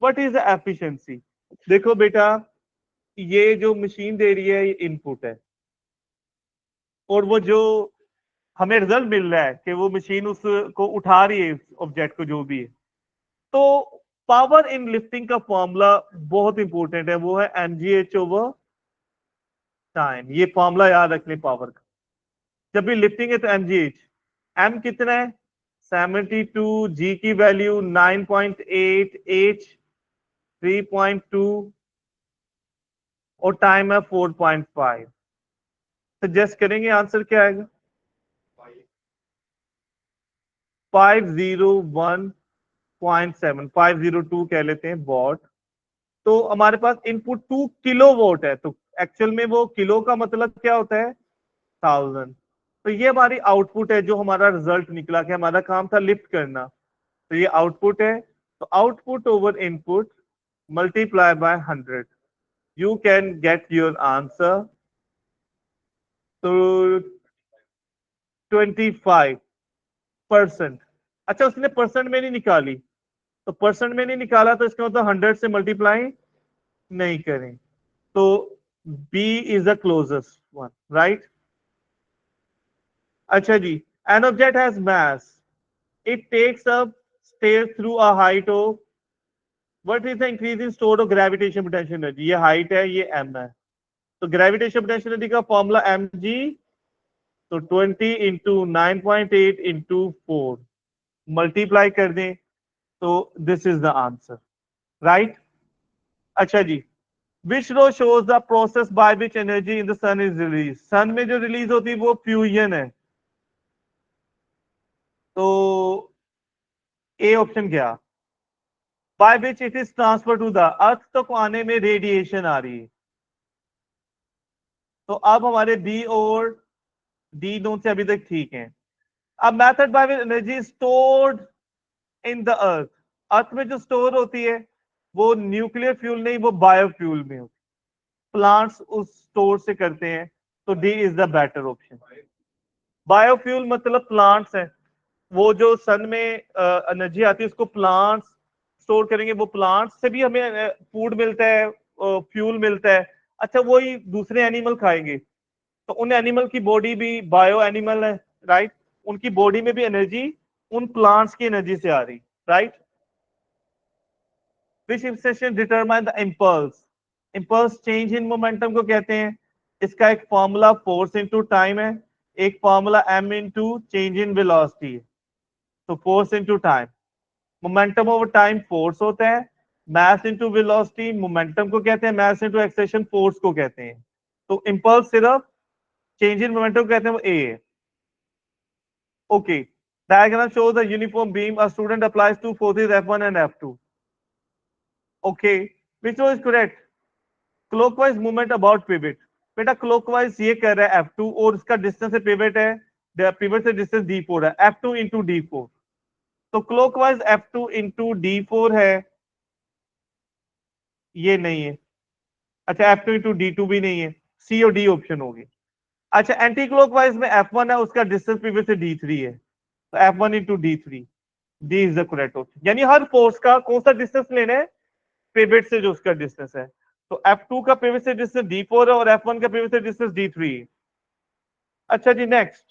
What is the efficiency? देखो बेटा, ये जो मशीन दे रही है ये इनपुट है, और वो जो हमें रिजल्ट मिल रहा है कि वो मशीन उसको उठा रही है, ऑब्जेक्ट को जो भी है। तो पावर इन लिफ्टिंग का फॉर्मूला बहुत इंपॉर्टेंट है, वो है mgh ओवर टाइम। ये फॉर्मूला याद रखने पावर का, जब भी लिफ्टिंग है तो mgh। m कितना है 72, g की वैल्यू 9.8, h 3.2 और टाइम है 4.5। सजेस्ट करेंगे आंसर क्या आएगा? 501.7, 502 कह लेते हैं वॉट। तो हमारे पास इनपुट 2 किलो वोट है, तो एक्चुअल में वो किलो का मतलब क्या होता है 1000। तो ये हमारी आउटपुट है, जो हमारा रिजल्ट निकला कि हमारा काम था लिफ्ट करना, तो ये आउटपुट है। तो output over input multiply by 100, you can get your answer. तो 25%। अच्छा, उसने परसेंट में नहीं निकाली, तो परसेंट में नहीं निकाला तो इसका मतलब 100 से मल्टीप्लाई नहीं करें, तो B is the closest one, right? अच्छा जी, an object has mass, it takes up stairs through a height of, what is the increase in stored of gravitation potential energy? ये height है, ये m है, तो gravitation potential energy का फॉर्मूला mg, तो 20 into 9.8 into 4 मल्टीप्लाई कर दें, तो this is the answer, right. अच्छा जी, Which row shows the process by which energy in the sun is released? सन में जो रिलीज होती है वो फ्यूजन है, तो ए ऑप्शन क्या? By which it is transferred to the अर्थ तक आने में रेडिएशन आ रही है। तो अब हमारे बी और डी दोनों से अभी तक ठीक हैं। अब method by which energy stored in the earth, earth में जो स्टोर होती है वो न्यूक्लियर फ्यूल नहीं, वो बायोफ्यूल में होती है, प्लांट्स उस स्टोर से करते हैं, तो D is the better option. Biofuel मतलब प्लांट्स हैं, वो जो सन में एनर्जी आती है उसको प्लांट्स स्टोर करेंगे, वो प्लांट्स से भी हमें फूड मिलता है, फ्यूल मिलता है। अच्छा, वही दूसरे एनिमल खाएंगे, तो उन एनिमल की बॉडी भी बायो एनिमल है, राइट, उनकी बॉडी में भी एनर्जी उन प्लांट्स की एनर्जी से आ रही, right. Which instance determine the impulse, impulse change in momentum को कहते हैं। इसका एक फॉर्मूला फोर्स इनटू टाइम है, एक formula m into change in velocity है, तो force into time. Momentum over time force होता है, मास इनटू वेलोसिटी मोमेंटम को कहते हैं, मास इनटू एक्सेलरेशन फोर्स को कहते हैं। तो इंपल्स सिर्फ चेंज इन मोमेंटम कहते हैं, वो ए है। Okay, diagram shows the uniform beam, a student applies two forces F1 and F2। Okay, which one is correct? Clockwise movement about pivot, बेटा क्लॉकवाइज ये कर रहा है F2 और इसका डिस्टेंस है पिवट है, पिवट से डिस्टेंस D4 है, F2 इंटू D4, तो क्लॉकवाइज F2 इंटू D4 है, ये नहीं है। अच्छा, F2 इंटू D2 भी नहीं है, C और D ऑप्शन होगी। अच्छा, एंटी क्लॉकवाइज में F1 है, उसका डिस्टेंस पिवट से D3 है, तो F1 into D3, D is the correct option. यानी हर फोर्स का कौन सा डिस्टेंस लेना है, पिवट से जो उसका डिस्टेंस है, तो F2 का पिवट से डिस्टेंस D4 है और F1 का पिवट से डिस्टेंस D3 है। अच्छा जी, next,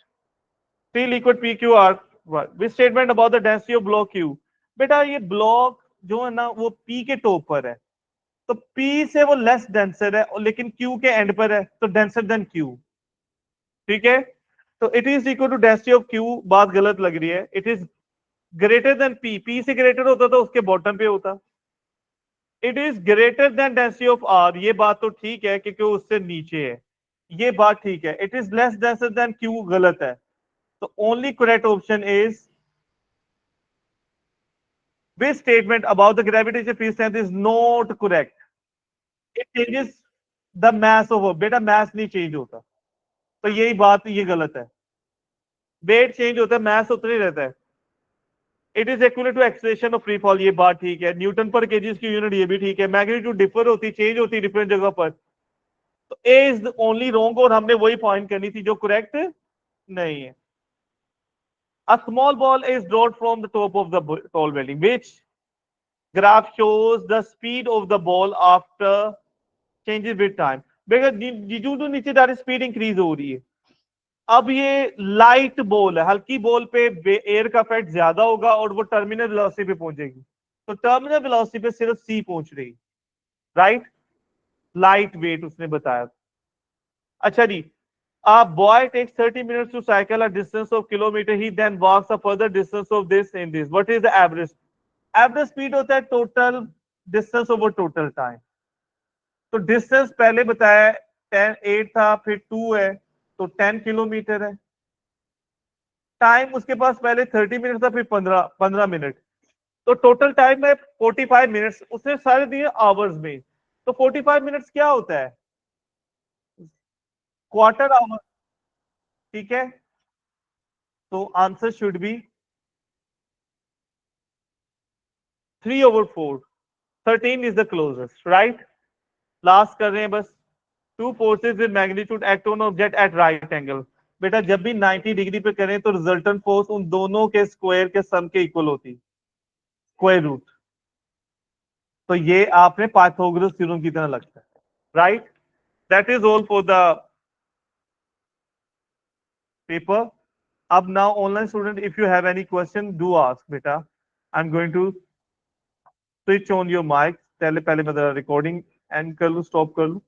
P liquid PQR, which statement about the density of block Q? बेटा ये ब्लॉक जो है ना वो P के टॉप पर है, तो P से वो लेस डेंसर है, लेकिन Q के एंड पर है, तो डेंसर देन Q, ठीक है। तो it is equal to density of Q, बात गलत लग रही है। It is greater than P, P से ग्रेटर होता तो उसके बॉटम पे होता। It is greater than density of R, ये बात तो ठीक है क्योंकि उससे नीचे है, ये बात ठीक है। It is less denser then Q गलत है। तो only correct option is this statement about the gravitational field strength is not correct. It changes the mass of, बेटा मास नहीं चेंज होता, तो यही बात ये गलत है। वेट चेंज होता है, मास उतना ही रहता है। It is equal to acceleration of free fall, ये बात ठीक है। न्यूटन पर केजी की यूनिट, ये भी ठीक है। मैग्नीट्यूड डिफर होती, चेंज होती डिफरेंट जगह पर। तो ए इज ओनली रॉन्ग, और हमने वही पॉइंट करनी थी जो करेक्ट नहीं है। A small ball is dropped from the top of the tall building. Which graph shows the speed of the ball after changes with time? बेटा जीजू तो नीचे जा रही, स्पीड इंक्रीज हो रही है। अब ये लाइट बॉल है, हल्की बॉल पे एयर का इफेक्ट ज्यादा होगा और वो टर्मिनल वेलोसिटी पे पहुंचेगी। तो टर्मिनल वेलोसिटी पे सिर्फ सी पहुंच रही, राइट, लाइट वेट उसने बताया। अच्छा जी, a boy takes 30 minutes to cycle a distance of kilometer, he then walks a further distance of this in this, what is the average? Average speed होता है total distance over total time. तो डिस्टेंस पहले बताया 8 था, फिर 2 है, तो 10 किलोमीटर है। टाइम उसके पास पहले 30 मिनट था, फिर 15 मिनट, तो टोटल टाइम है 45 मिनट्स। उसने सारे दिए आवर्स में, तो 45 मिनट्स क्या होता है, क्वार्टर आवर, ठीक है। तो answer should be 3/4, 13 is the closest, right. Last कर रहे हैं बस। Two forces with magnitude act on object at right angle. बेटा जब भी 90 डिग्री पे करें तो रिजल्टेंट फोर्स उन दोनों के स्क्वायर के सम के इक्वल होती, स्क्वायर रूट। तो ये आपने पाइथागोरस थ्योरम की तरह लगता है, right. That is all for the paper. अब now online student, if you have any question do ask बेटा। I am going to switch on your mic. पहले पहले मैं रिकॉर्डिंग एंड कर लूं, स्टॉप कर लूं।